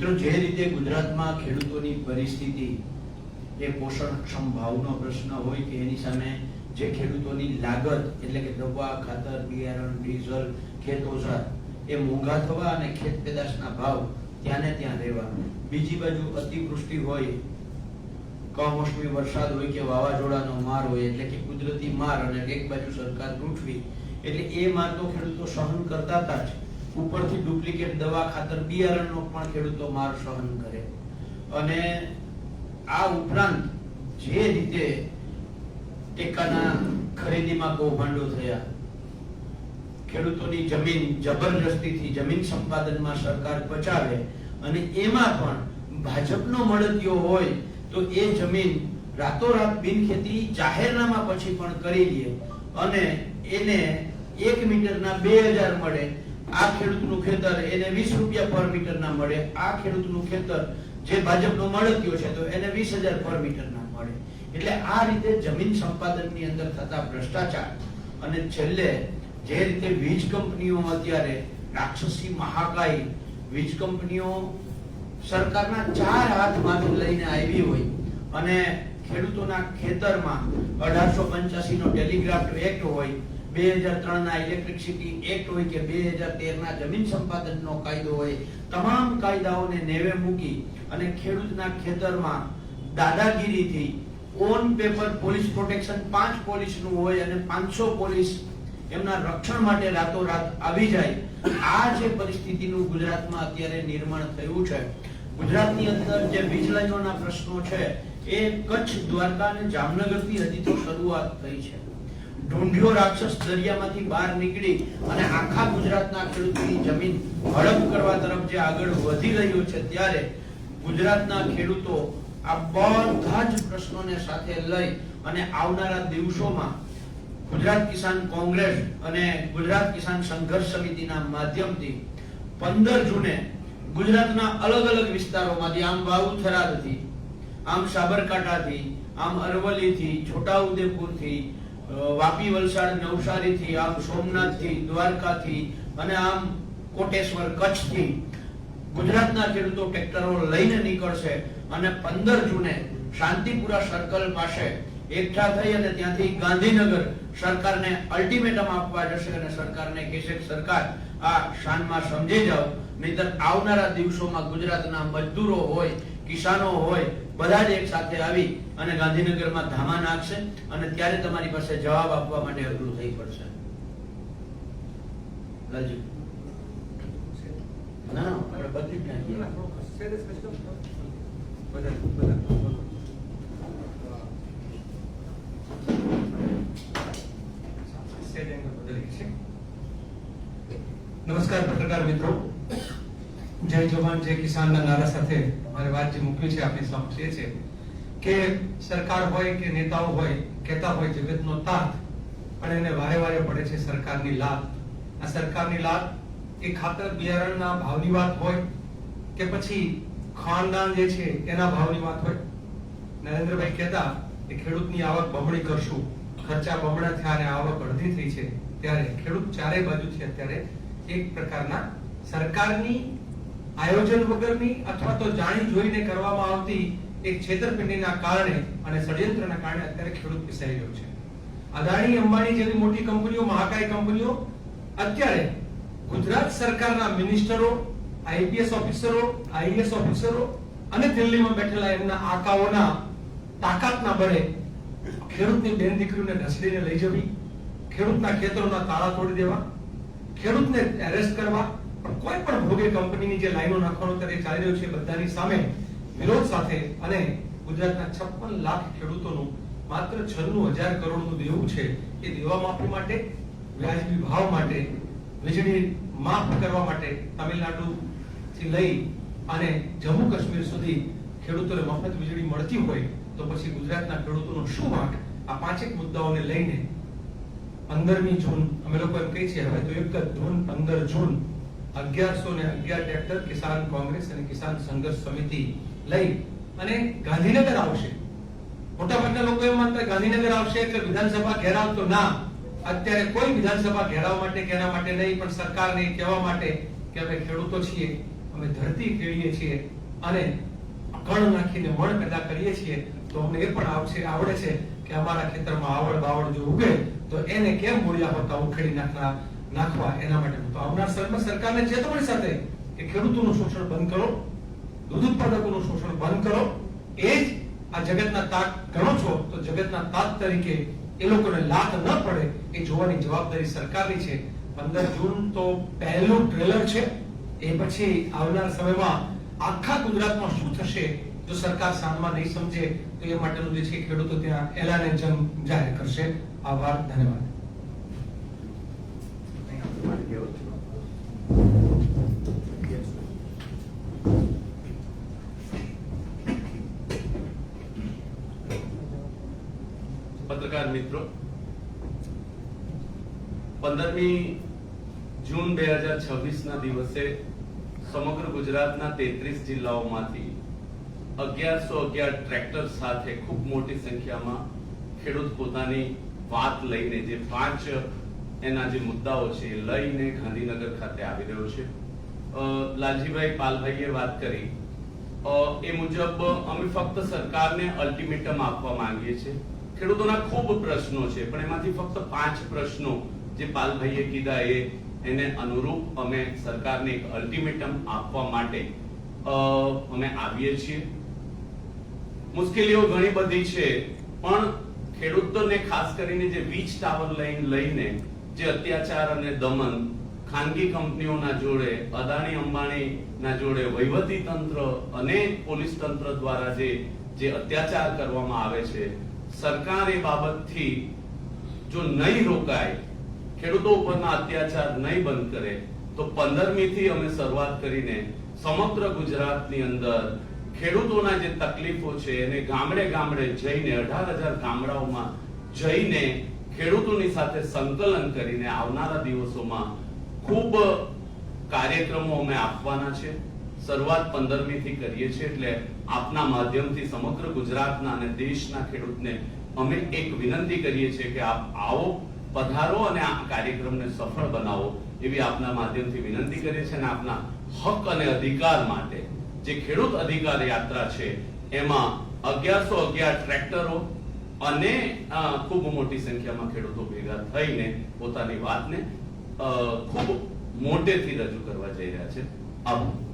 મિત્રો, જે રીતે ગુજરાતમાં ખેડૂતોની પરિસ્થિતિ એ પોષણક્ષમ ભાવનો પ્રશ્ન હોય કે એની સામે જે ખેડૂતોની લાગત એટલે કે દવા, ખાતર, બિયારણ, ડીઝલ, ખેત ઓજાર એ મોંઘા થવા અને ખેત પેદાશના ભાવ ત્યાં ને ત્યાં રહેવા, બીજી બાજુ અતિવૃષ્ટિ હોય, કમોસમી વરસાદ હોય કે વાવાઝોડાનો માર હોય એટલે કે કુદરતી માર, અને એક બાજુ સરકાર લૂંટવી, એટલે એ માર તો ખેડૂતો સહન કરતા હતા જ, ઉપરથી ડુપ્લિકેટ દવા, ખાતર, બિયારણનો પણ ખેડૂતો માર સહન કરે. અને આ ઉપરાંત જે રીતે ટેકાના ખરીદીમાં કૌભાંડો થયા, ખેડૂતોની જમીન જબરજસ્તીથી જમીન સંપાદનમાં સરકાર બચાવે અને એમાં પણ ભાજપનો મળતિયો હોય તો એ જમીન રાતોરાત બિનખેતી જાહેરનામા પછી પણ કરી લે અને એને 1 મીટરના 2000 મળે. આ ખેડૂતનું ખેતર એને 20 રૂપિયા પર મીટર ના મળે. આ ખેડૂતનું ખેતર જે ભાજપનો મળતિયો છે તો એને 20000 પર મીટર ના મળે. એટલે આ રીતે જમીન સંપાદનની અંદર થતા ભ્રષ્ટાચાર, અને છેલ્લે જે રીતે વીજ કંપનીઓ અત્યારે રાક્ષસી મહાકાય વીજ કંપનીઓ સરકારના 4 હાથમાંથી લઈને આવી હોય અને ખેડૂતોના ખેતરમાં 1885 નો ટેલિગ્રાફ એક્ટ હોય, 2003 ના ઇલેક્ટ્રિસિટી એક્ટ હોય કે 2013 ના જમીન સંપાદનનો કાયદો હોય, તમામ કાયદાઓને નેવે મૂકી અને ખેડૂતના ખેતરમાં દાદાગીરીથી ઓન પેપર પોલીસ પ્રોટેક્શન 5 પોલીસનું હોય અને 500 પોલીસ એમના રક્ષણ માટે રાતોરાત આવી જાય. આ જે પરિસ્થિતિનું ગુજરાતમાં અત્યારે નિર્માણ થયું છે, ગુજરાતની અંદર જે વીજ લાઈનોના પ્રશ્નો છે એ કચ્છ, દ્વારકા અને જામનગરથી હજી તો શરૂઆત થઈ છે. ઢૂંઢિયો રાક્ષસ દરિયામાંથી બહાર નીકળી અને આખા ગુજરાતના ખેડૂતોની જમીન હડપ કરવા તરફ જે આગળ વધી રહ્યો છે, ત્યારે ગુજરાતના ખેડૂતો આ બધા જ પ્રશ્નોને સાથે લઈ અને આવનારા દિવસોમાં ગુજરાત કિસાન કોંગ્રેસ અને ગુજરાત કિસાન સંઘર્ષ સમિતિના માધ્યમથી 15 જૂને ગુજરાતના અલગ અલગ વિસ્તારોમાંથી, આમ વાવથરાથી, આમ સાબરકાંઠાથી, આમ અરવલ્લીથી, છોટાઉદેપુરથી, વાપી, વલસાડ, નવસારીથી, આમ સોમનાથથી, દ્વારકાથી અને આમ કોટેશ્વર, કચ્છથી ગુજરાતના ખેડૂતો ટ્રેક્ટરો લઈને નીકળશે અને 15 જૂને શાંતિપુરા સર્કલ પાસે એકઠા થઈ અને ત્યાંથી ગાંધીનગર સરકારને અલ્ટિમેટમ આપવા જશે અને સરકારને કહેશે કે સરકાર આ શાનમાં સમજી જાઓ, નહીતર આવનારા દિવસોમાં ગુજરાતના મજદૂરો હોય, કિસાનો હોય, બધા જ એક સાથે આવી અને ગાંધીનગરમાં ધામા નાખશે અને ત્યારે તમારી પાસે જવાબ આપવા માટે અઘરું થઈ પડશે. લાલજી ના આપણે બદલી જ નાખીએ. નમસ્કાર પત્રકાર મિત્રો, જય જવાન જય કિસાનના નારા સાથે મારે વાત જે મૂકવી છે આપની સમક્ષ એ છે કે સરકાર હોય કે નેતાઓ હોય કહેતા હોય જગતનો તાત, પણ એને વારે વારે પડે છે સરકારની લાત. આ સરકારની લાત એ ખાતર બિયારણના ભાવની વાત હોય કે પછી ખાનદાન જે છે એના ભાવની વાત હોય. નરેન્દ્રભાઈ કહેતા કે ખેડૂતની આવક બમણી કરશું, ખર્ચા બમણા થયા અને આવક અડધી થઈ છે, ત્યારે ખેડૂત ચારે બાજુથી અત્યારે એક પ્રકારના સરકારની આયોજન વગરની અથવા તો જાણી જોઈને કરવામાં આવતી એક છેતરપિંડીના કારણે અને ષડયંત્રના કારણે અત્યારે ખેડૂત પીસાઈ રહ્યો છે. અદાણી, અંબાણી જેવી મોટી કંપનીઓ, મહાકાય કંપનીઓ અત્યારે ગુજરાત સરકારના મિનિસ્ટરો, આઈપીએસ ઓફિસરો, આઈએએસ ઓફિસરો અને દિલ્હીમાં બેઠેલા એમના આકાઓના તાકાતના બળે ખેડૂતની બેન દીકરીઓને ઢસડીને લઈ જવી, ખેડૂતના ખેતરોના તાળા તોડી દેવા, ખેડૂતને એરેસ્ટ કરવા, કોઈ પણ ભોગે કંપનીની જે લાઈનો નાખવાનો અત્યારે ચાલી રહ્યો છે બધાની સામે વિરોધ સાથે અને ગુજરાતના 56 લાખ ખેડૂતોનું માત્ર 96,000 કરોડનું દેવું છે, એ દેવા માફી માટે, વ્યાજબી ભાવ માટે, વીજળી માફ કરવા માટે તમિલનાડુ થી લઈ અને જમ્મુ કાશ્મીર સુધી ખેડૂતોને મફત વીજળી મળતી હોય તો પછી ગુજરાતના ખેડૂતોનો શું વાંક? આ 5 મુદ્દાઓને લઈને 15મી જૂન અમે લોકો એમ કહી છીએ, હવે તો એક જ જૂન, 15 જૂન 1111 ટ્રેક્ટર કિસાન કોંગ્રેસ અને કિસાન સંઘર્ષ સમિતિ લઈ અને ગાંધીનગર આવશે. મોટાભાગના લોકો એમ માનતા ગાંધીનગર આવશે એટલે વિધાનસભા ઘેરાવ, તો ના, અત્યારે કોઈ વિધાનસભા ઘેરાવ માટે કે એના માટે નહીં, પણ સરકારને કહેવા માટે કે અમે ખેડૂતો છીએ, અમે ધરતી ખેડીએ છીએ અને કણ નાખીને મણ પેદા કરીએ છીએ તો અમને એ પણ આવડે છે કે અમારા ખેતરમાં આવડ બાવડ જો ઉગે તો એને કેમ મૂળિયા હોતા ઉખેડી નાખવા એના માટે. તો આવનાર સમયમાં સરકારને ચેતવણી સાથે કે ખેડૂતોનું શોષણ બંધ કરો, દૂધ ઉત્પાદકોનું શોષણ બંધ કરો. એ જ આ જગતના તાત ગણો છો તો જગતના તાત તરીકે એ લોકોને લાત ન પડે એ જોવાની જવાબદારી સરકારની છે. 15 જૂન તો પહેલું ટ્રેલર છે. એ પછી આવનાર સમયમાં આખા ગુજરાતમાં શું થશે જો સરકાર સાનમાં નહીં સમજે તો એ માટેનું જે છે ખેડૂતો ત્યાં એલાને જંગ જાહેર કરશે. આભાર, ધન્યવાદ. પત્રકાર મિત્રો, 15મી જૂન 2026 ના દિવસે સમગ્ર ગુજરાતના 33 જિલ્લાઓમાંથી 1111 ટ્રેક્ટર સાથે ખૂબ મોટી સંખ્યામાં ખેડૂત પોતાની વાત લઈને જે 5 એના જે મુદ્દાઓ છે એ લઈને ગાંધીનગર ખાતે આવી રહ્યો છે. લાલજીભાઈ પાલભાઈએ વાત કરી એ મુજબ અમે ફક્ત સરકારને અલ્ટિમેટમ આપવા માંગીએ છીએ. ખેડૂતોના ખૂબ પ્રશ્નો છે પણ એમાંથી ફક્ત 5 પ્રશ્નો જે પાલભાઈએ કીધા એને અનુરૂપ અમે સરકારને એક અલ્ટિમેટમ આપવા માટે અમે આવીએ છીએ. મુશ્કેલીઓ ઘણી બધી છે પણ ખેડૂતોને ખાસ કરીને જે વીજ ટાવર લઈને જે અત્યાચાર અને દમન ખાનગી કંપનીઓના જોડે, અદાણી અંબાણીના જોડે વહીવટી તંત્ર અને પોલીસ તંત્ર દ્વારા જે અત્યાચાર કરવામાં આવે છે, સરકાર એ બાબતથી જો નહીં રોકાય, ખેડૂતો ઉપરના અત્યાચાર નહીં બંધ કરે તો 15મી થી અમે શરૂઆત કરીને સમગ્ર ગુજરાતની અંદર ખેડૂતોના જે તકલીફો છે એને ગામડે ગામડે જઈને 18,000 ગામડાઓમાં જઈને ખેડૂતોની સાથે સંકલન કરીને આવનારા દિવસોમાં ખૂબ કાર્યક્રમો અમે આપવાના છે. શરૂઆત 15મી થી કરીએ છીએ એટલે આપના માધ્યમથી સમગ્ર ગુજરાતના અને દેશના ખેડૂતને અમે એક વિનંતી કરીએ છીએ કે આપ આવો, પધારો અને આ કાર્યક્રમને સફળ બનાવો એવી આપના માધ્યમથી વિનંતી કરીએ છીએ. અને આપના હક અને અધિકાર માટે જે ખેડૂત અધિકાર યાત્રા છે એમાં 1111 ટ્રેક્ટરો અને ખૂબ મોટી સંખ્યામાં ખેડૂતો ભેગા થઈને પોતાની વાતને ખૂબ મોટેથી રજૂ કરવા જઈ રહ્યા છે. આભાર.